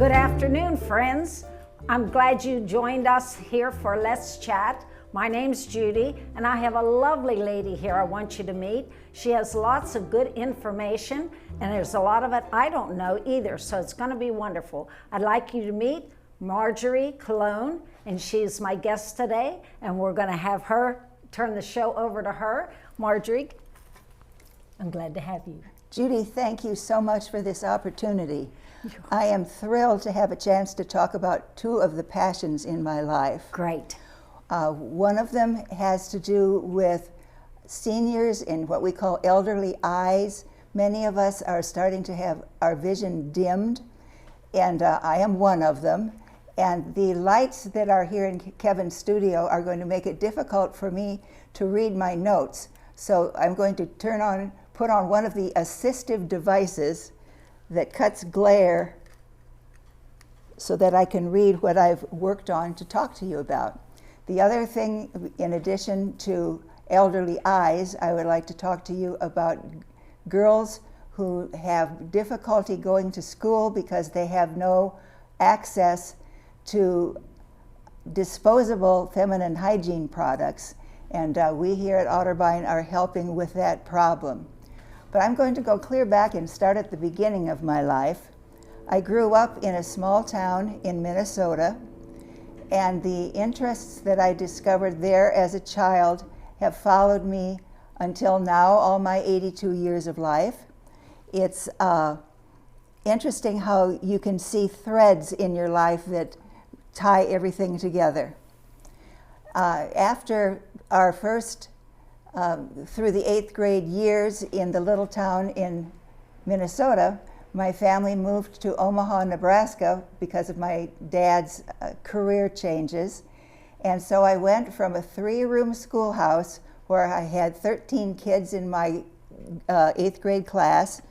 Good afternoon, friends. I'm glad you joined us here for Let's Chat. My name's Judy, and I have a lovely lady here I want you to meet. She has lots of good information, and there's a lot of it I don't know either, so it's going to be wonderful. I'd like you to meet Marjorie Colon, and she's my guest today, and we're going to have her turn the show over to her. Marjorie, I'm glad to have you. Judy, thank you so much for this opportunity. I am thrilled to have a chance to talk about two of the passions in my life. Great. One of them has to do with seniors in what we call elderly eyes. Many of us are starting to have our vision dimmed, and I am one of them. And the lights that are here in Kevin's studio are going to make it difficult for me to read my notes. So I'm going to put on one of the assistive devices that cuts glare so that I can read what I've worked on to talk to you about. The other thing, in addition to elderly eyes, I would like to talk to you about girls who have difficulty going to school because they have no access to disposable feminine hygiene products. And we here at Otterbein are helping with that problem. But I'm going to go clear back and start at the beginning of my life. I grew up in a small town in Minnesota, and the interests that I discovered there as a child have followed me until now, all my 82 years of life. It's interesting how you can see threads in your life that tie everything together. After our first through the 8th grade years in the little town in Minnesota, my family moved to Omaha, Nebraska because of my dad's career changes. And so I went from a 3-room schoolhouse where I had 13 kids in my 8th grade class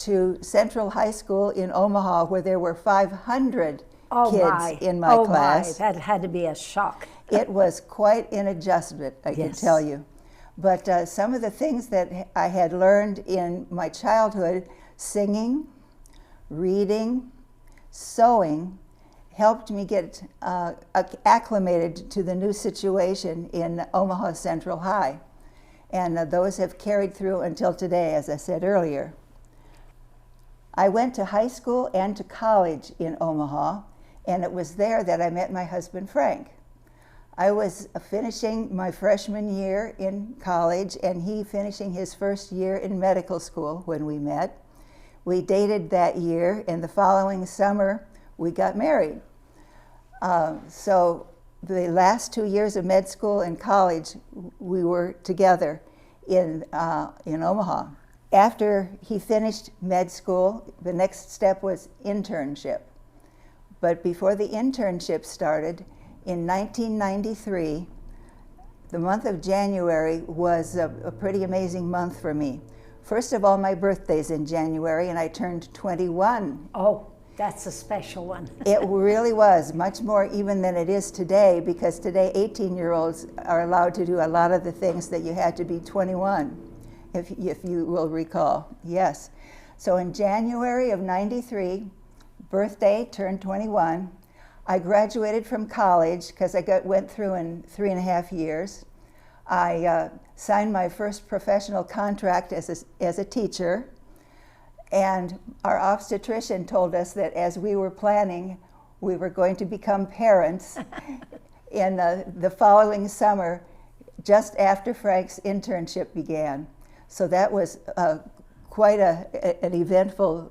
to Central High School in Omaha where there were 500 kids in my class. That had to be a shock. It was quite an adjustment, I can tell you. But some of the things that I had learned in my childhood, singing, reading, sewing, helped me get acclimated to the new situation in Omaha Central High. And those have carried through until today, as I said earlier. I went to high school and to college in Omaha, and it was there that I met my husband, Frank. I was finishing my freshman year in college and he finishing his first year in medical school when we met. We dated that year, and the following summer we got married. So the last 2 years of med school and college we were together in Omaha. After he finished med school, the next step was internship. But before the internship started, in 1993, the month of January was a pretty amazing month for me. First of all, my birthday's in January, and I turned 21. Oh, that's a special one. It really was, much more even than it is today, because today 18-year-olds are allowed to do a lot of the things that you had to be 21, if you will recall. Yes. So in January of 93, birthday, turned 21. I graduated from college because I went through in 3.5 years. I signed my first professional contract as a teacher, and our obstetrician told us that as we were planning, we were going to become parents in the following summer, just after Frank's internship began. So that was quite an eventful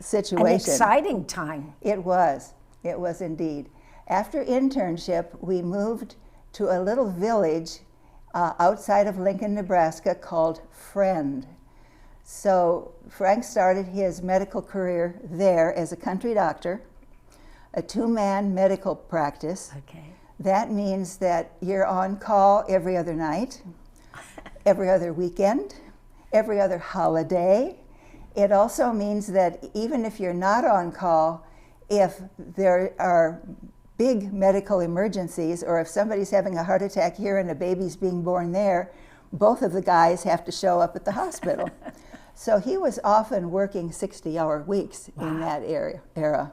situation. An exciting time. It was indeed. After internship, we moved to a little village outside of Lincoln, Nebraska called Friend. So Frank started his medical career there as a country doctor, a 2-man medical practice. Okay. That means that you're on call every other night, every other weekend, every other holiday. It also means that even if you're not on call, if there are big medical emergencies, or if somebody's having a heart attack here and a baby's being born there, both of the guys have to show up at the hospital. So he was often working 60-hour weeks in that era.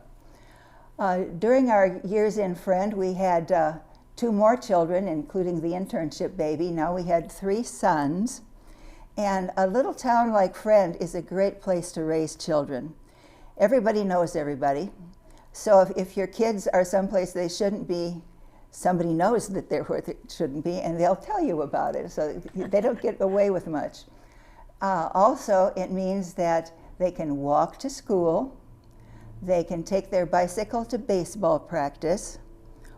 During our years in Friend, we had 2 more children, including the internship baby. Now we had 3 sons. And a little town like Friend is a great place to raise children. Everybody knows everybody. So if your kids are someplace they shouldn't be, somebody knows that they're where they shouldn't be, and they'll tell you about it. So they don't get away with much. Also, it means that they can walk to school, they can take their bicycle to baseball practice,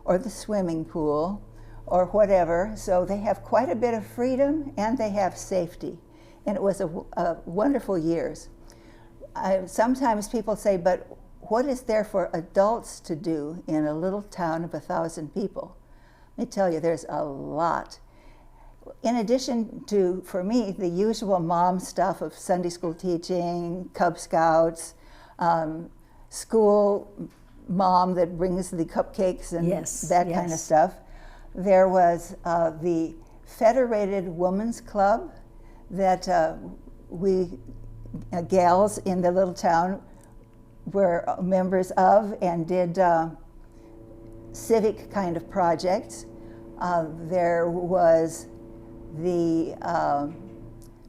or the swimming pool, or whatever. So they have quite a bit of freedom, and they have safety. And it was a wonderful years. Sometimes people say, but what is there for adults to do in a little town of 1,000 people? Let me tell you, there's a lot. In addition to, for me, the usual mom stuff of Sunday school teaching, Cub Scouts, school mom that brings the cupcakes and that kind of stuff, there was the Federated Women's Club that we gals in the little town were members of and did civic kind of projects. There was the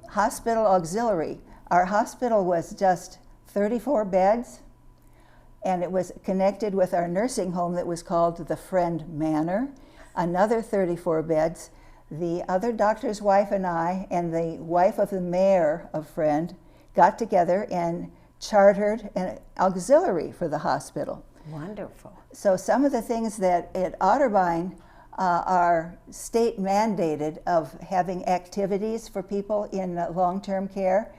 hospital auxiliary. Our hospital was just 34 beds, and it was connected with our nursing home that was called the Friend Manor, another 34 beds. The other doctor's wife and I and the wife of the mayor of Friend got together and chartered an auxiliary for the hospital. Wonderful. So some of the things that at Otterbein are state mandated of having activities for people in long-term care,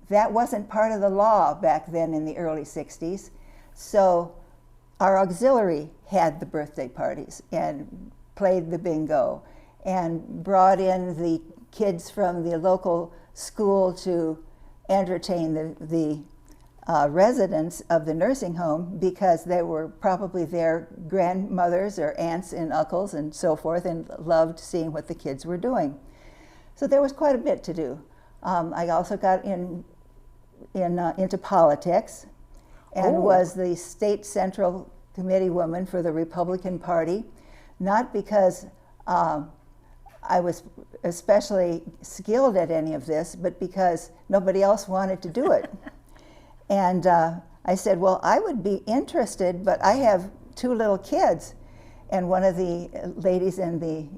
that wasn't part of the law back then in the early 60s. So our auxiliary had the birthday parties and played the bingo and brought in the kids from the local school to entertain the residents of the nursing home, because they were probably their grandmothers or aunts and uncles and so forth, and loved seeing what the kids were doing. So there was quite a bit to do. I also got into politics and was the state central committee woman for the Republican Party, not because I was especially skilled at any of this, but because nobody else wanted to do it. And I said, well, I would be interested, but I have 2 little kids. And one of the ladies in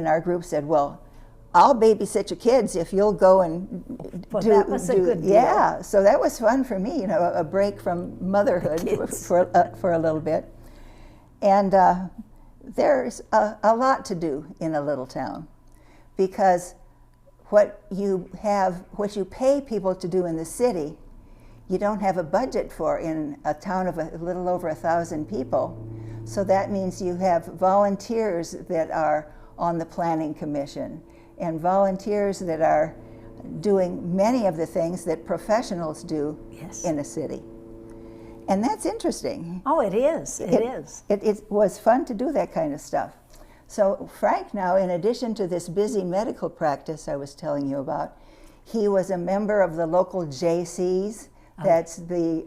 our group said, well, I'll babysit your kids if you'll go and that was a good deal. Yeah, so that was fun for me, you know, a break from motherhood for a little bit. And there's a lot to do in a little town, because what you pay people to do in the city, you don't have a budget for in a town of a little over 1,000 people. So that means you have volunteers that are on the planning commission and volunteers that are doing many of the things that professionals do in a city. And that's interesting. Oh, it is. It is. It was fun to do that kind of stuff. So Frank now, in addition to this busy medical practice I was telling you about, he was a member of the local JCs. That's the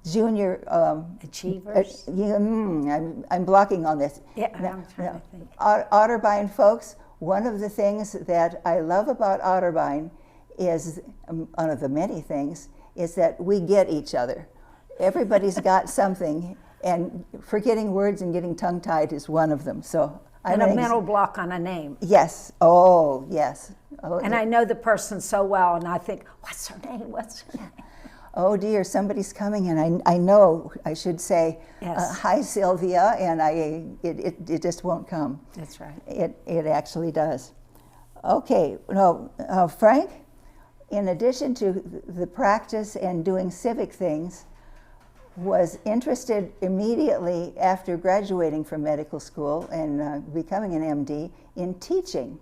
junior achievers. I'm blocking on this. Yeah, I'm trying to think. Otterbein folks, one of the things that I love about Otterbein is, one of the many things, is that we get each other. Everybody's got something, and forgetting words and getting tongue-tied is one of them. So and a mental block on a name. Yes. Oh, yes. Oh, and I know the person so well, and I think, what's her name? What's her name? Oh dear, somebody's coming, and I know I should say, hi Sylvia, and it just won't come. That's right. It actually does. Okay, no, Frank, in addition to the practice and doing civic things, was interested immediately after graduating from medical school and becoming an MD in teaching.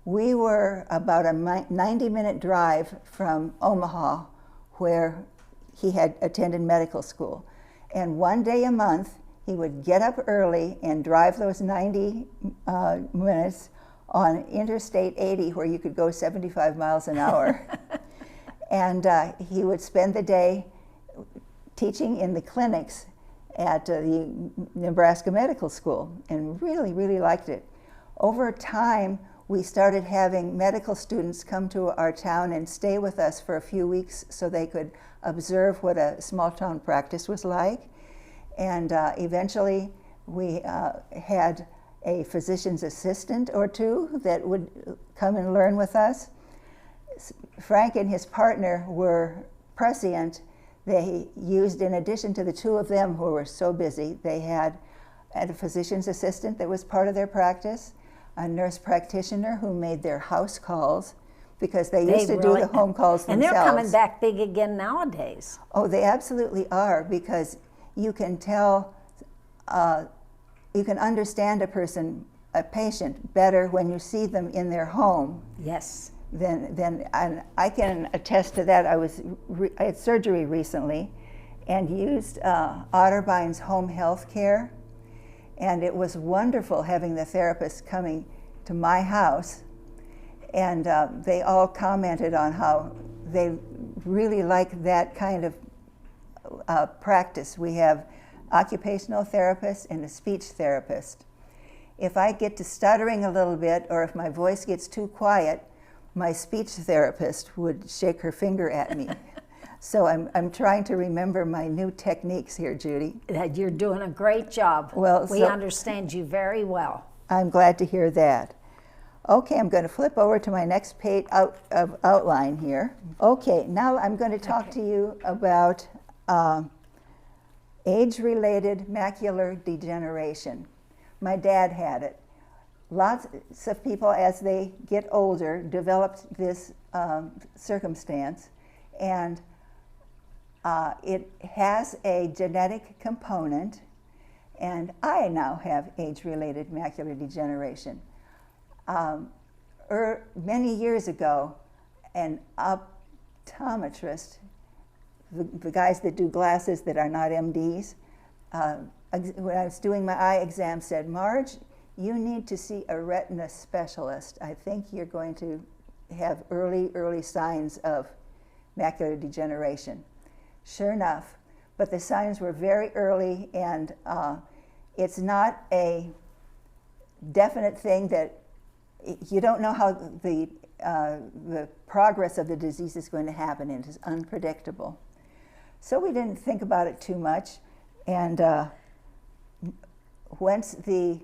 We were about a 90-minute drive from Omaha, where he had attended medical school. And one day a month, he would get up early and drive those 90 minutes on Interstate 80, where you could go 75 miles an hour. And he would spend the day teaching in the clinics at the Nebraska Medical School and really, really liked it. Over time, we started having medical students come to our town and stay with us for a few weeks so they could observe what a small town practice was like. And eventually, we had a physician's assistant or two that would come and learn with us. Frank and his partner were prescient. They used, in addition to the two of them who were so busy, they had a physician's assistant that was part of their practice, a nurse practitioner who made their house calls, because they used to do the home calls and themselves. And they're coming back big again nowadays. Oh, they absolutely are, because you can tell, you can understand a patient better when you see them in their home. Yes. And I can attest to that. I had surgery recently and used Otterbeins home health care, and it was wonderful having the therapist coming to my house, and they all commented on how they really like that kind of practice. We have occupational therapists and a speech therapist. If I get to stuttering a little bit, or if my voice gets too quiet, my speech therapist would shake her finger at me. So I'm trying to remember my new techniques here, Judy. You're doing a great job. Well, we understand you very well. I'm glad to hear that. Okay, I'm going to flip over to my next page of outline here. Okay, now I'm going to talk to you about age-related macular degeneration. My dad had it. Lots of people, as they get older, developed this circumstance, and it has a genetic component, and I now have age-related macular degeneration. Many years ago, an optometrist, the guys that do glasses that are not MDs, when I was doing my eye exam, said, "Marge, you need to see a retina specialist. I think you're going to have early signs of macular degeneration." Sure enough, but the signs were very early, and it's not a definite thing that you don't know how the progress of the disease is going to happen, and it is unpredictable. So we didn't think about it too much, and once the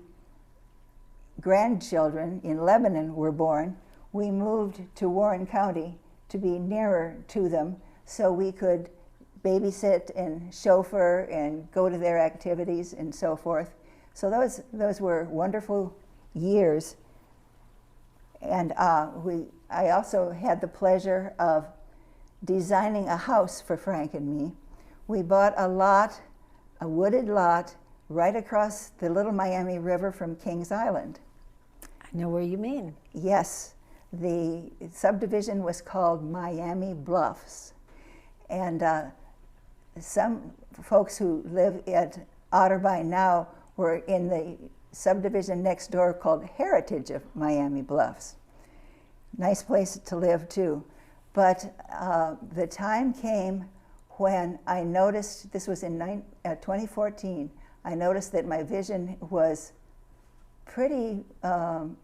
grandchildren in Lebanon were born, we moved to Warren County to be nearer to them so we could babysit and chauffeur and go to their activities and so forth. So those were wonderful years. And I also had the pleasure of designing a house for Frank and me. We bought a wooded lot right across the Little Miami River from Kings Island. I know where you mean. Yes, the subdivision was called Miami Bluffs. And some folks who live at Otterbein now were in the subdivision next door called Heritage of Miami Bluffs. Nice place to live too. But the time came when I noticed, this was in 2014, I noticed that my vision was pretty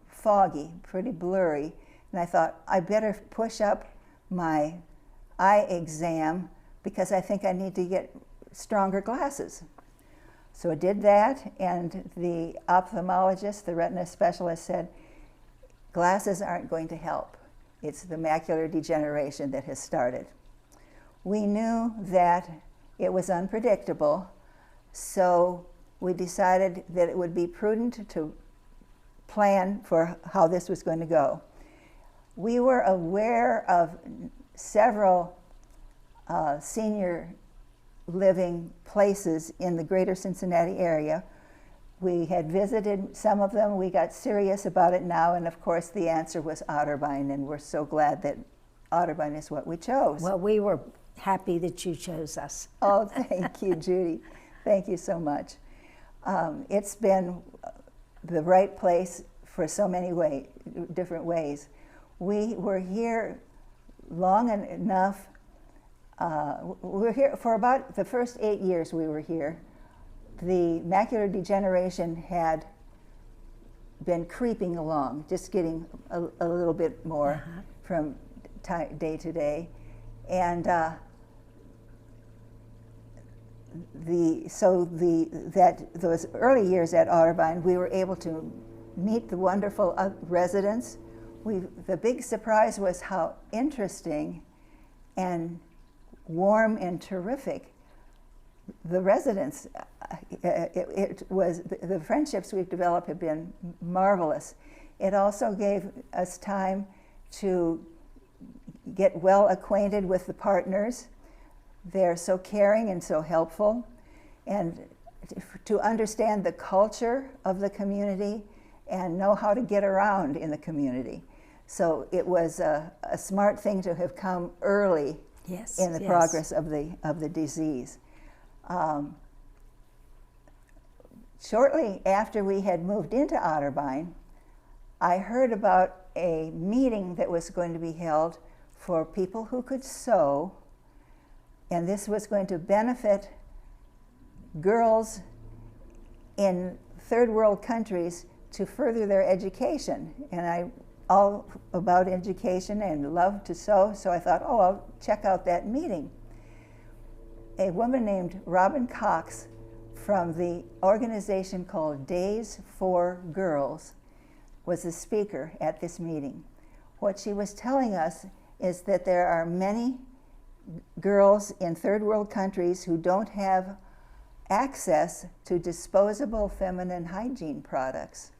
foggy, pretty blurry, and I thought I better push up my eye exam because I think I need to get stronger glasses. So I did that, and the ophthalmologist, the retina specialist, said, glasses aren't going to help. It's the macular degeneration that has started. We knew that it was unpredictable, so we decided that it would be prudent to plan for how this was going to go. We were aware of several senior living places in the greater Cincinnati area. We had visited some of them. We got serious about it now, and of course the answer was Otterbein, and we're so glad that Otterbein is what we chose. Well, we were happy that you chose us. Oh, thank you, Judy. Thank you so much. It's been the right place for so many different ways. We were here long enough We were here for about the first 8 years we were here. The macular degeneration had been creeping along, just getting a little bit more from day to day. And those early years at Otterbein, we were able to meet the wonderful residents. The big surprise was how interesting and warm and terrific the residents. The friendships we've developed have been marvelous. It also gave us time to get well acquainted with the partners. They're so caring and so helpful, and to understand the culture of the community and know how to get around in the community. So it was a smart thing to have come early in the progress of the disease. Shortly after we had moved into Otterbein, I heard about a meeting that was going to be held for people who could sew, and this was going to benefit girls in third world countries to further their education. And I all about education and love to sew, so I thought, oh, I'll check out that meeting. A woman named Robin Cox from the organization called Days for Girls was the speaker at this meeting. What she was telling us is that there are many girls in third world countries who don't have access to disposable feminine hygiene products.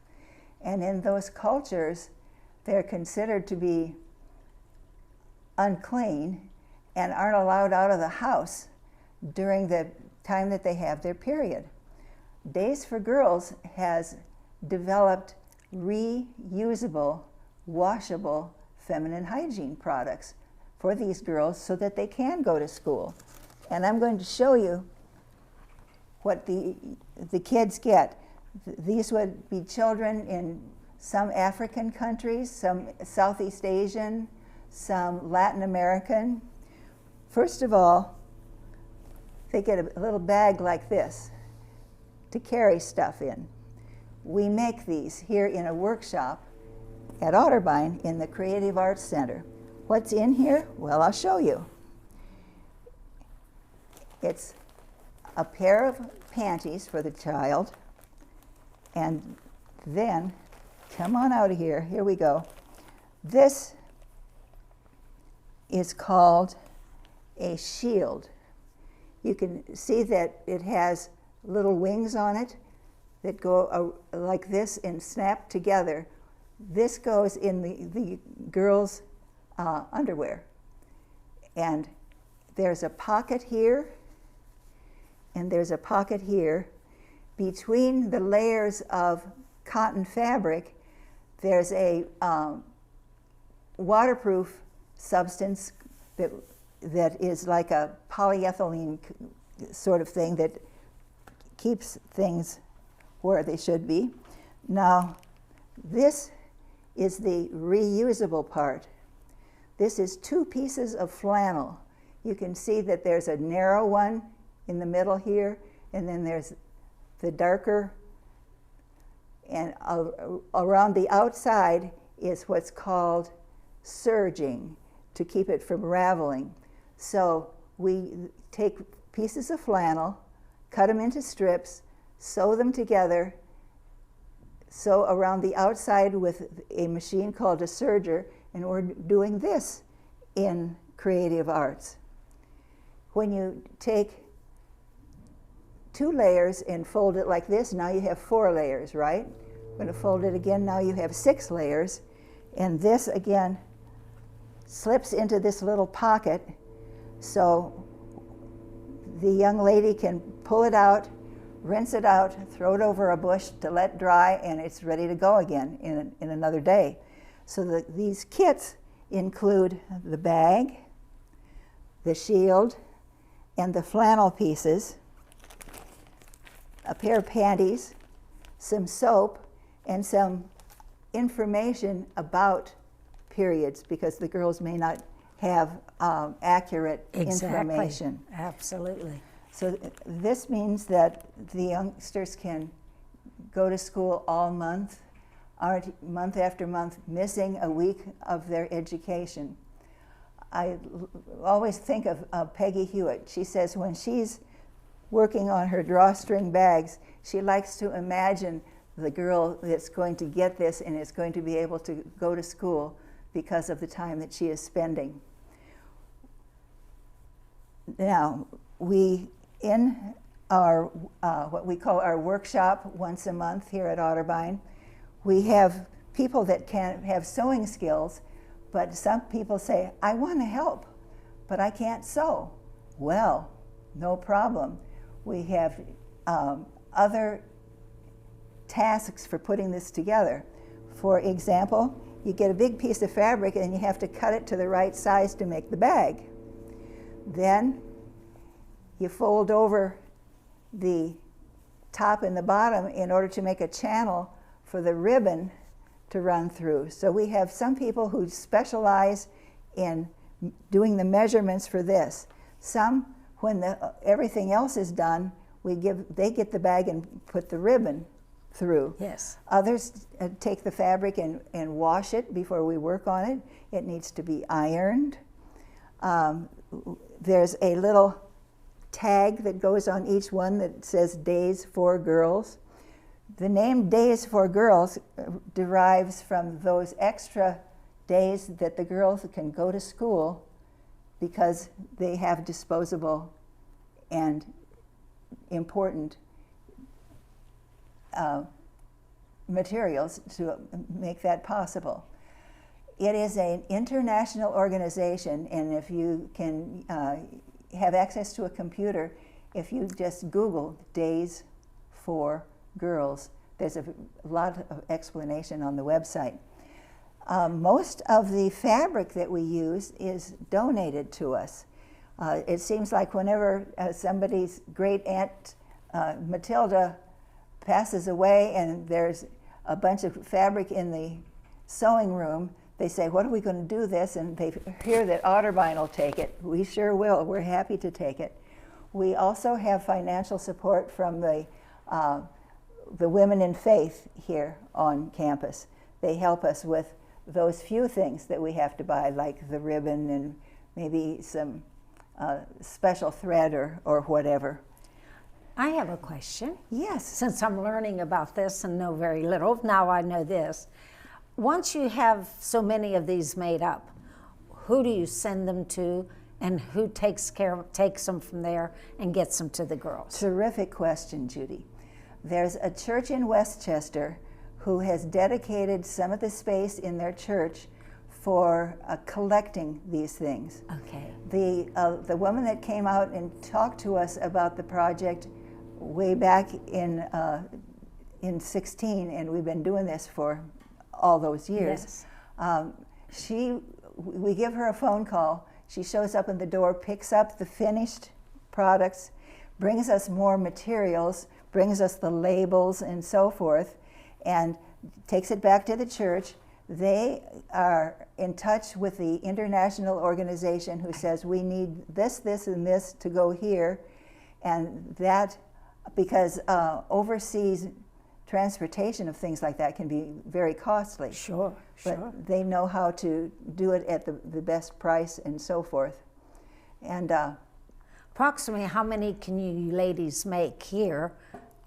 And in those cultures, they're considered to be unclean and aren't allowed out of the house during the time that they have their period. Days for Girls has developed reusable, washable feminine hygiene products for these girls so that they can go to school. And I'm going to show you what the kids get. These would be children in some African countries, some Southeast Asian, some Latin American. First of all, they get a little bag like this to carry stuff in. We make these here in a workshop at Otterbein in the Creative Arts Center. What's in here? Well, I'll show you. It's a pair of panties for the child, and then, come on out of here, here we go. This is called a shield. You can see that it has little wings on it that go like this and snap together. This goes in the girls' underwear. And there's a pocket here, and there's a pocket here. Between the layers of cotton fabric, there's a waterproof substance that is like a polyethylene sort of thing that keeps things where they should be. Now, this is the reusable part. This is 2 pieces of flannel. You can see that there's a narrow one in the middle here, and then there's the darker, and around the outside is what's called serging to keep it from raveling. So we take pieces of flannel, cut them into strips, sew them together, sew around the outside with a machine called a serger, and we're doing this in creative arts. When you take 2 layers and fold it like this, now you have 4 layers, right? I'm going to fold it again, now you have 6 layers, and this again slips into this little pocket, so the young lady can pull it out, rinse it out, throw it over a bush to let dry, and it's ready to go again in another day. So these kits include the bag, the shield, and the flannel pieces, a pair of panties, some soap, and some information about periods, because the girls may not have accurate Exactly. information. Absolutely. So this means that the youngsters can go to school all month, aren't month after month missing a week of their education. I always think of Peggy Hewitt. She says when she's working on her drawstring bags, she likes to imagine the girl that's going to get this and is going to be able to go to school because of the time that she is spending. Now, in our what we call our workshop once a month here at Otterbein, we have people that can have sewing skills, but some people say, I want to help, but I can't sew. Well, no problem. We have other tasks for putting this together. For example, you get a big piece of fabric and you have to cut it to the right size to make the bag. Then you fold over the top and the bottom in order to make a channel for the ribbon to run through. So we have some people who specialize in doing the measurements for this. Some, when everything else is done, they get the bag and put the ribbon through. Yes. Others take the fabric and wash it before we work on it. It needs to be ironed. There's a little tag that goes on each one that says Days for Girls. The name Days for Girls derives from those extra days that the girls can go to school because they have disposable and important materials to make that possible. It is an international organization, and if you can have access to a computer, if you just Google Days for Girls, there's a lot of explanation on the website. Most of the fabric that we use is donated to us. It seems like whenever somebody's great aunt Matilda passes away and there's a bunch of fabric in the sewing room, they say, what are we going to do this? And they hear that Otterbein will take it. We sure will. We're happy to take it. We also have financial support from the Women in Faith here on campus. They help us with those few things that we have to buy, like the ribbon and maybe some special thread or whatever. I have a question. Yes. Since I'm learning about this and know very little, now I know this. Once you have so many of these made up, who do you send them to, and who takes them from there and gets them to the girls? Terrific question, Judy. There's a church in Westchester who has dedicated some of the space in their church for collecting these things. Okay. The woman that came out and talked to us about the project way back in 16, and we've been doing this for all those years. Yes. We give her a phone call. She shows up in the door, picks up the finished products, brings us more materials, brings us the labels and so forth, and takes it back to the church. They are in touch with the international organization who says we need this, this, and this to go here, and that, because overseas transportation of things like that can be very costly. Sure, but sure. they know how to do it at the best price and so forth. And approximately how many can you ladies make here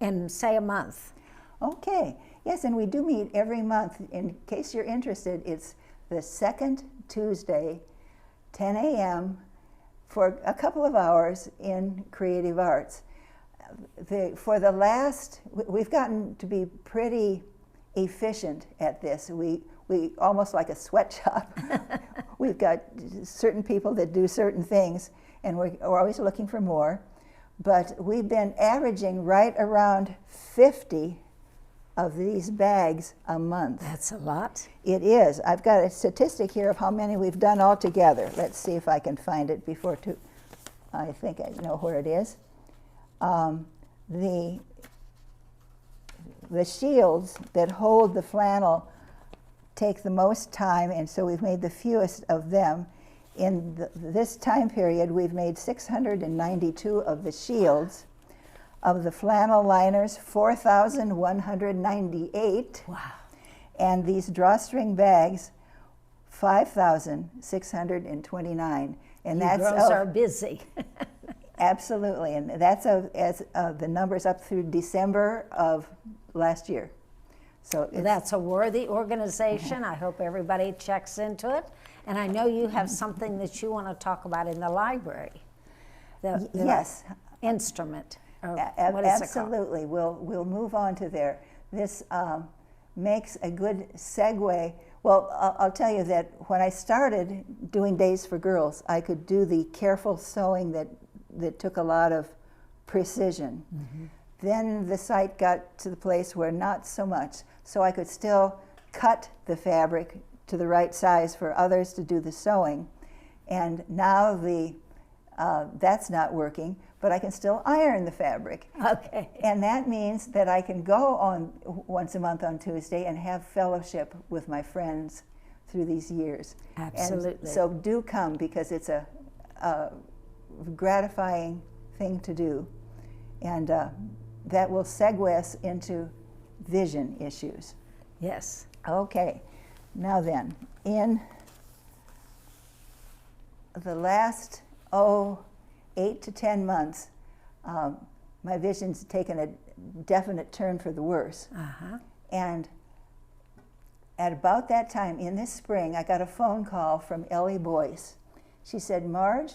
in, say, a month? okay, yes, and we do meet every month. In case you're interested, it's the second Tuesday, 10 a.m. for a couple of hours in Creative Arts. We've gotten to be pretty efficient at this. We almost like a sweatshop. We've got certain people that do certain things, and we're always looking for more. But we've been averaging right around 50 of these bags a month. That's a lot. It is. I've got a statistic here of how many we've done altogether. Let's see if I can find it before I think I know where it is. The shields that hold the flannel take the most time, and so we've made the fewest of them. in this time period, we've made 692 of the shields. Of the flannel liners, 4,198. Wow. And these drawstring bags, 5,629. And You that's girls are busy. absolutely, and that's the numbers up through December of last year. So That's a worthy organization. I hope everybody checks into it. And I know you have something that you want to talk about in the library. The yes, instrument. Or what is it called? absolutely. We'll move on to there. This makes a good segue. Well, I'll tell you that when I started doing Days for Girls, I could do the careful sewing that took a lot of precision. Mm-hmm. Then the site got to the place where not so much, so I could still cut the fabric to the right size for others to do the sewing. And now that's not working, but I can still iron the fabric. Okay. And that means that I can go on once a month on Tuesday and have fellowship with my friends through these years. Absolutely. And so do come, because it's a gratifying thing to do. And that will segue us into vision issues. Yes. Okay, now then, in the last 8 to 10 months, my vision's taken a definite turn for the worse. Uh-huh. And at about that time, in this spring, I got a phone call from Ellie Boyce. She said, "Marge,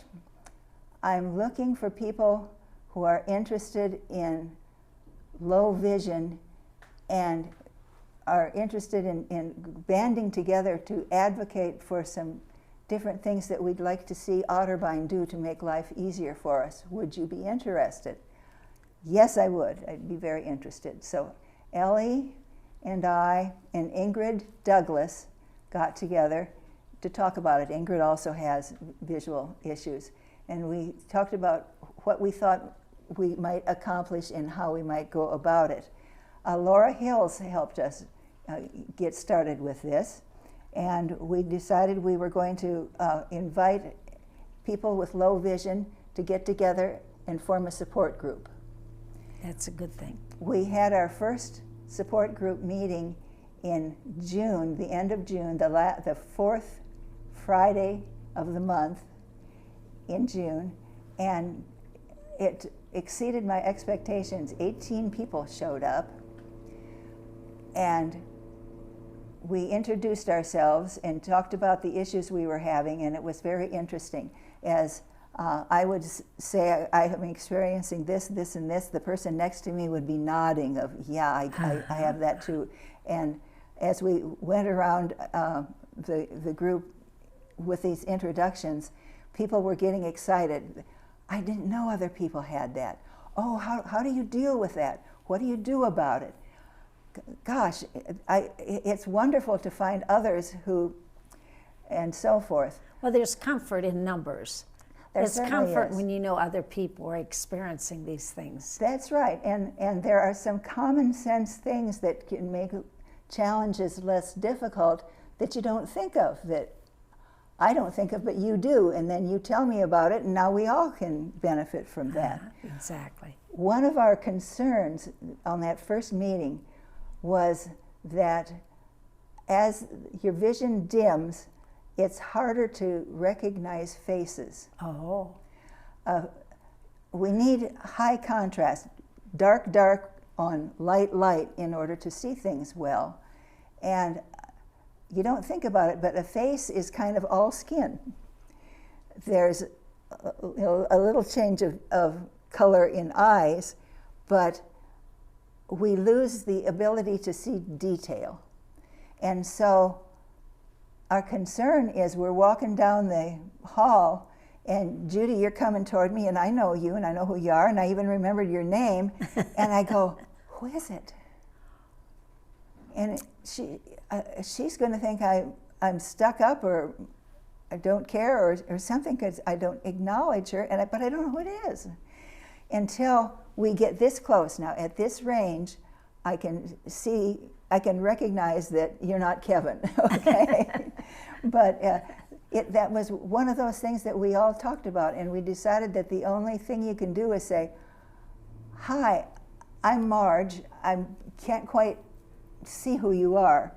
I'm looking for people who are interested in low vision and are interested in banding together to advocate for some different things that we'd like to see Otterbein do to make life easier for us. Would you be interested?" Yes, I would. I'd be very interested. So Ellie and I and Ingrid Douglas got together to talk about it. Ingrid also has visual issues. And we talked about what we thought we might accomplish and how we might go about it. Laura Hills helped us get started with this. And we decided we were going to invite people with low vision to get together and form a support group. That's a good thing. We had our first support group meeting in June, the end of June, the fourth Friday of the month in June, and it exceeded my expectations. 18 people showed up, and we introduced ourselves and talked about the issues we were having, and it was very interesting. As I would say, I am experiencing this, this, and this, the person next to me would be nodding of, yeah, I have that too. And as we went around the group with these introductions, people were getting excited. I didn't know other people had that. Oh, how do you deal with that? What do you do about it? Gosh, it's wonderful to find others who, and so forth. Well, there's comfort in numbers. There's comfort when you know other people are experiencing these things. That's right, and there are some common sense things that can make challenges less difficult that you don't think of, that I don't think of, but you do, and then you tell me about it, and now we all can benefit from that. Exactly. One of our concerns on that first meeting was that as your vision dims, it's harder to recognize faces. Oh. We need high contrast, dark, dark on light, light in order to see things well. And you don't think about it, but a face is kind of all skin. There's a little change of color in eyes, but we lose the ability to see detail. And so our concern is we're walking down the hall, and Judy, you're coming toward me, and I know you, and I know who you are, and I even remembered your name, and I go, who is it? And she's going to think I'm stuck up, or I don't care, or something, because I don't acknowledge her, but I don't know who it is. Until we get this close now, at this range, I can recognize that you're not Kevin, okay? But That was one of those things that we all talked about, and we decided that the only thing you can do is say, "Hi, I'm Marge. I can't quite see who you are,"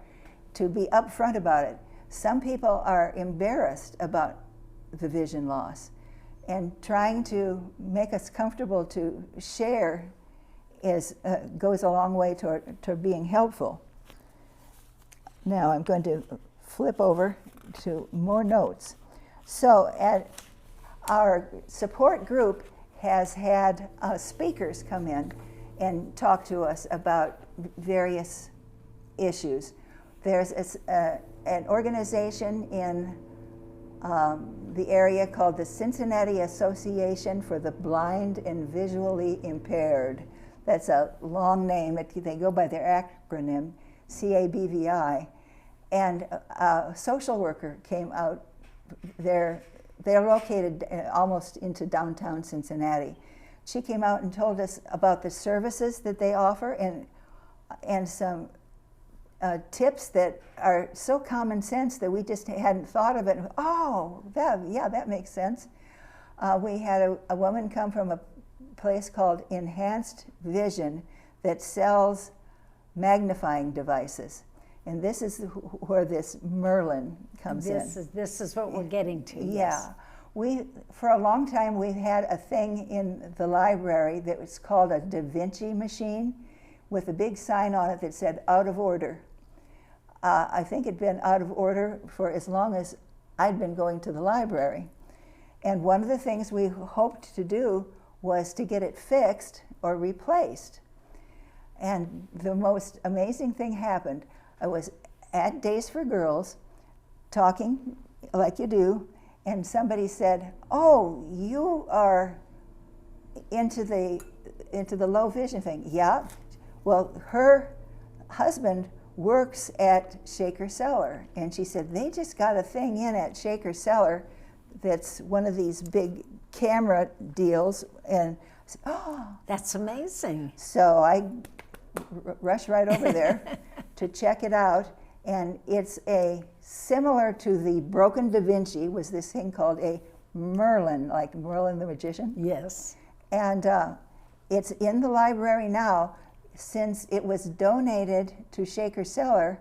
to be upfront about it. Some people are embarrassed about the vision loss, and trying to make us comfortable to share goes a long way toward being helpful. Now I'm going to flip over to more notes. So our support group has had speakers come in and talk to us about various issues. There's an organization in the area called the Cincinnati Association for the Blind and Visually Impaired. That's a long name. They go by their acronym, CABVI. And a social worker came out. They're located almost into downtown Cincinnati. She came out and told us about the services that they offer and some tips that are so common sense that we just hadn't thought of it. Oh, that makes sense. We had a woman come from a place called Enhanced Vision that sells magnifying devices. And this is where this Merlin comes in. This is what we're getting to. Yeah. Yes. For a long time, we've had a thing in the library that was called a Da Vinci machine with a big sign on it that said out of order. I think it'd been out of order for as long as I'd been going to the library. And one of the things we hoped to do was to get it fixed or replaced. And the most amazing thing happened. I was at Days for Girls talking like you do, and somebody said, "Oh, you are into the low vision thing." Yeah. Well, her husband works at Shaker Cellar, and she said they just got a thing in at Shaker Cellar that's one of these big camera deals, and I said, "Oh, that's amazing." So I rushed right over there to check it out, and it's similar to the broken Da Vinci was this thing called a Merlin, like Merlin the magician. Yes. And it's in the library now. Since it was donated to Shaker Cellar,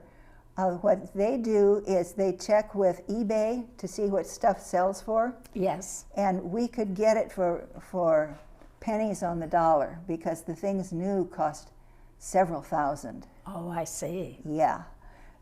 what they do is they check with eBay to see what stuff sells for. Yes. And we could get it for pennies on the dollar because the things new cost several thousand. Oh, I see. Yeah.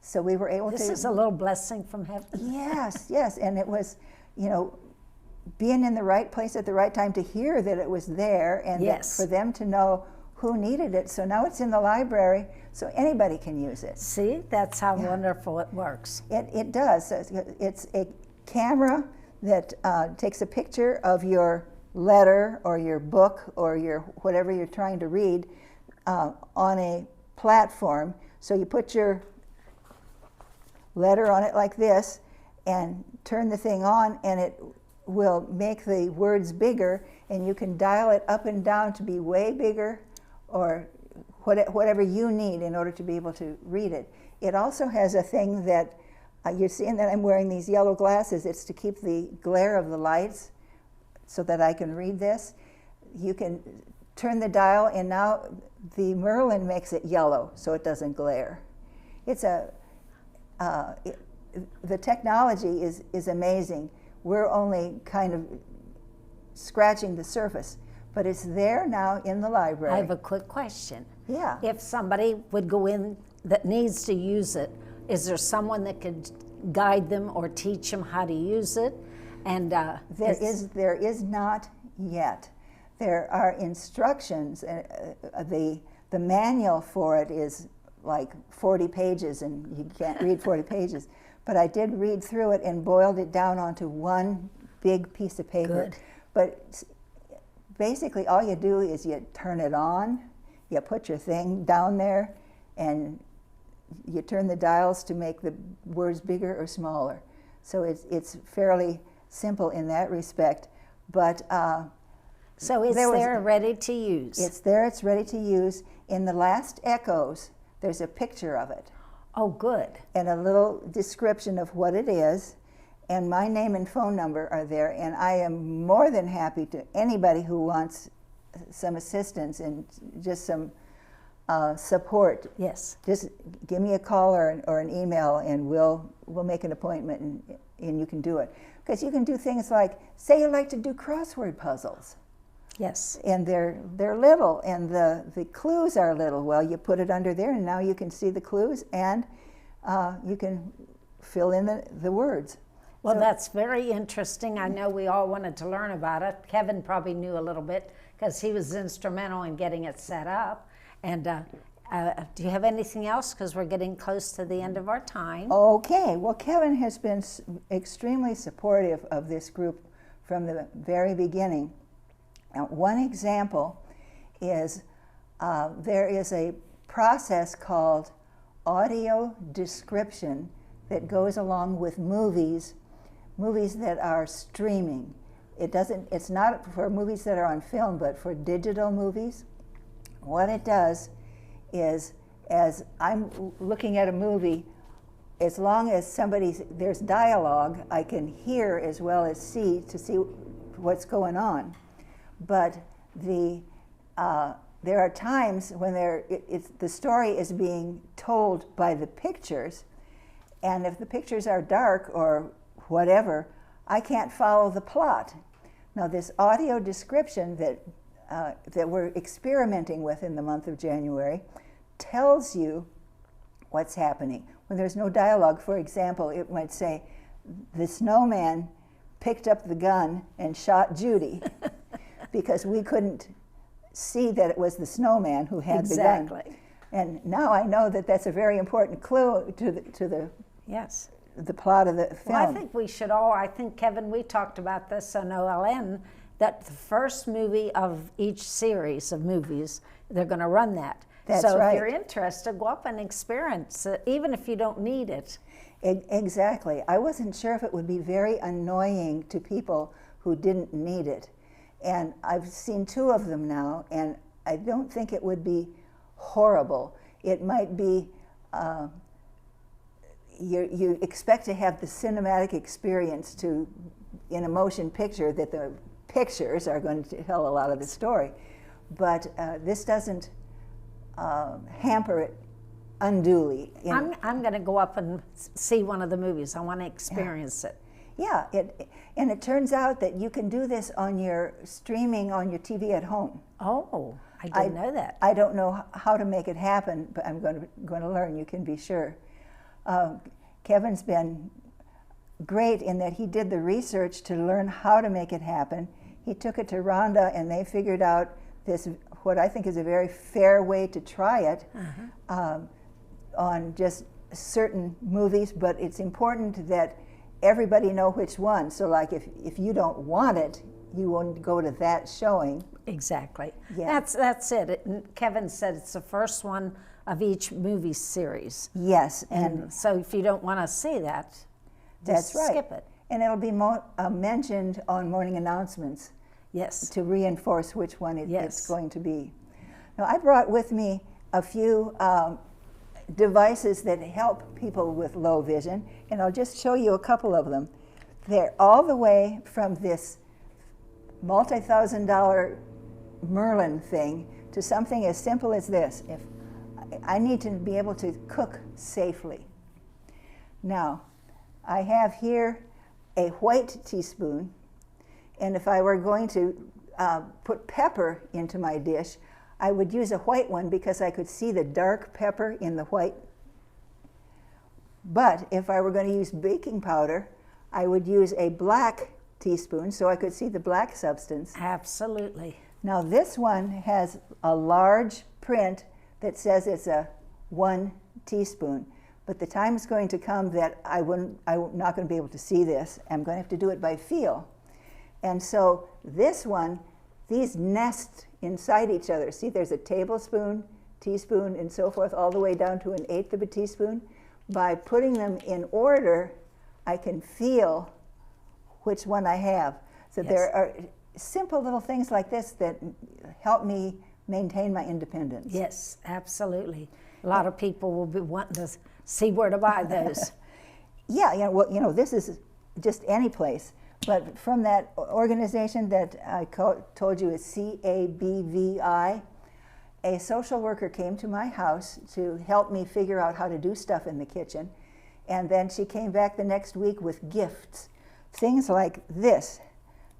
So we were able to... This is a little blessing from heaven. Yes, yes. And it was, being in the right place at the right time to hear that it was there and yes. for them to know who needed it. So now it's in the library, so anybody can use it. See, that's how wonderful it works. It does. It's a camera that takes a picture of your letter or your book or your whatever you're trying to read on a platform. So you put your letter on it like this and turn the thing on, and it will make the words bigger, and you can dial it up and down to be way bigger or whatever you need in order to be able to read it. It also has a thing that you're seeing that I'm wearing these yellow glasses. It's to keep the glare of the lights so that I can read this. You can turn the dial, and now the Merlin makes it yellow so it doesn't glare. It's the technology is amazing. We're only kind of scratching the surface, but it's there now in the library. I have a quick question. Yeah. If somebody would go in that needs to use it, is there someone that could guide them or teach them how to use it? And there is not yet. There are instructions. The manual for it is like 40 pages, and you can't read 40 pages. But I did read through it and boiled it down onto one big piece of paper. Good. But basically all you do is you turn it on, you put your thing down there, and you turn the dials to make the words bigger or smaller. So it's fairly simple in that respect. But so it's there ready to use. It's there, it's ready to use. In the last echoes, there's a picture of it. Oh, good. And a little description of what it is. and my name and phone number are there, and I am more than happy to anybody who wants some assistance and just some support. Yes. Just give me a call or an email, and we'll make an appointment, and you can do it. Because you can do things like, say you like to do crossword puzzles. Yes. And they're little, and the clues are little. Well, you put it under there, and now you can see the clues, and you can fill in the words. Well, So- that's very interesting. I know we all wanted to learn about it. Kevin probably knew a little bit because he was instrumental in getting it set up. And do you have anything else? Because we're getting close to the end of our time. Okay, well, Kevin has been extremely supportive of this group from the very beginning. Now, one example is there is a process called audio description that goes along with movies that are streaming. It's not for movies that are on film, but for digital movies. What it does is, as I'm looking at a movie, as long as there's dialogue, I can hear as well as see to see what's going on. But there are times when the story is being told by the pictures, and if the pictures are dark or whatever, I can't follow the plot. Now, this audio description that we're experimenting with in the month of January tells you what's happening. When there's no dialogue, for example, it might say, the snowman picked up the gun and shot Judy, because we couldn't see that it was the snowman who had the gun. Exactly. And now I know that that's a very important clue to Yes. the plot of the film. Well, I think we should all, I think, Kevin, we talked about this on OLN, that the first movie of each series of movies, they're going to run that. That's so right. if you're interested, go up and experience it, even if you don't need it. Exactly. I wasn't sure if it would be very annoying to people who didn't need it. And I've seen 2 of them now, and I don't think it would be horrible. It might be, you expect to have the cinematic experience in a motion picture, that the pictures are going to tell a lot of the story. But this doesn't hamper it unduly. I'm going to go up and see one of the movies. I want to experience it. Yeah, and it turns out that you can do this streaming on your TV at home. Oh, I didn't know that. I don't know how to make it happen, but I'm going to learn, you can be sure. Kevin's been great in that he did the research to learn how to make it happen. He took it to Rhonda, and they figured out this, what I think is a very fair way to try it on just certain movies, but it's important that everybody know which one. So like if you don't want it, you won't go to that showing. Exactly. Yeah. That's it. Kevin said it's the first one of each movie series. Yes, And so if you don't want to see that, that's just right. skip it. And it'll be mentioned on morning announcements Yes. to reinforce which one Yes. it's going to be. Now, I brought with me a few devices that help people with low vision, and I'll just show you a couple of them. They're all the way from this multi-$1,000 Merlin thing to something as simple as this. If I need to be able to cook safely. Now, I have here a white teaspoon, and if I were going to put pepper into my dish, I would use a white one because I could see the dark pepper in the white. But if I were going to use baking powder, I would use a black teaspoon so I could see the black substance. Absolutely. Now this one has a large print that says it's a 1 teaspoon. But the time is going to come that I'm not going to be able to see this. I'm going to have to do it by feel. And so this one, these nest inside each other. See, there's a tablespoon, teaspoon, and so forth, all the way down to 1/8 of a teaspoon. By putting them in order, I can feel which one I have. So Yes. there are simple little things like this that help me maintain my independence. Yes, absolutely. A lot of people will be wanting to see where to buy those. Yeah, well, this is just any place. But from that organization that I told you is CABVI, a social worker came to my house to help me figure out how to do stuff in the kitchen. And then she came back the next week with gifts. Things like this.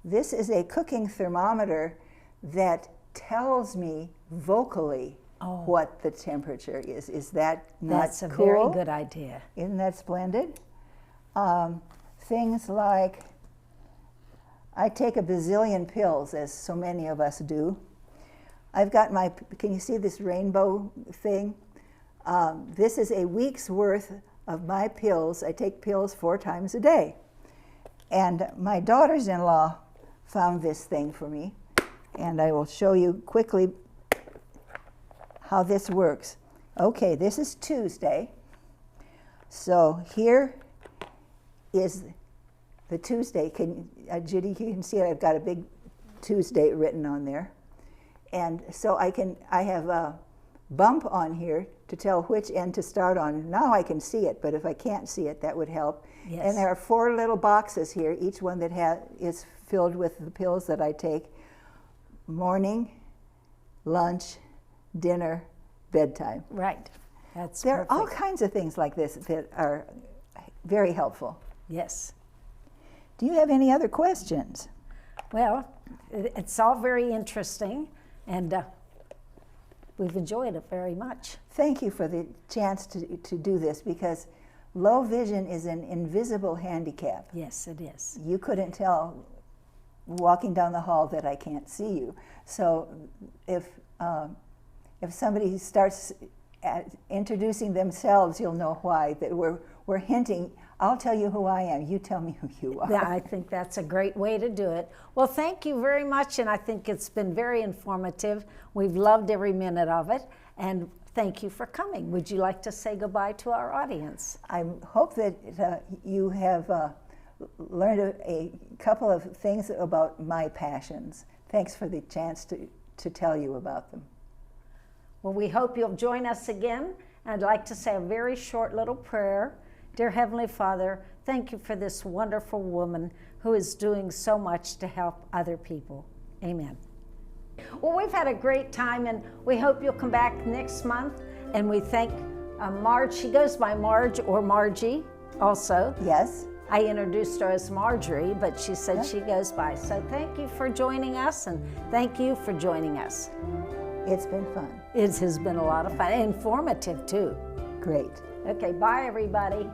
This is a cooking thermometer that tells me vocally what the temperature is. Is that not That's a cool? very good idea. Isn't that splendid? Things like, I take a bazillion pills, as so many of us do. I've got my, can you see this rainbow thing? This is a week's worth of my pills. I take pills 4 times a day. And my daughters-in-law found this thing for me, and I will show you quickly how this works. Okay, this is Tuesday. So here is the Tuesday. Judy, you can see I've got a big Tuesday written on there. And so I have a bump on here to tell which end to start on. Now I can see it, but if I can't see it, that would help. Yes. And there are 4 little boxes here, each one that is filled with the pills that I take. Morning, lunch, dinner, bedtime. Right. That's There perfect. are all kinds of things like this that are very helpful. Yes. Do you have any other questions? Well, it's all very interesting, and we've enjoyed it very much. Thank you for the chance to do this, because low vision is an invisible handicap. Yes, it is. You couldn't tell walking down the hall that I can't see you. So if somebody starts introducing themselves, you'll know why. That we're hinting, I'll tell you who I am, you tell me who you are. Yeah, I think that's a great way to do it. Well, thank you very much, and I think it's been very informative. We've loved every minute of it, and thank you for coming. Would you like to say goodbye to our audience? I hope that you have learned a couple of things about my passions. Thanks for the chance to tell you about them. Well, we hope you'll join us again. I'd like to say a very short little prayer. Dear Heavenly Father, thank you for this wonderful woman who is doing so much to help other people. Amen. Well, we've had a great time, and we hope you'll come back next month. And we thank Marge. She goes by Marge or Margie also. Yes? I introduced her as Marjorie, but she said she goes by. So thank you for joining us, and thank you for joining us. It's been fun. It has been a lot of fun, informative too. Great. Okay, bye everybody.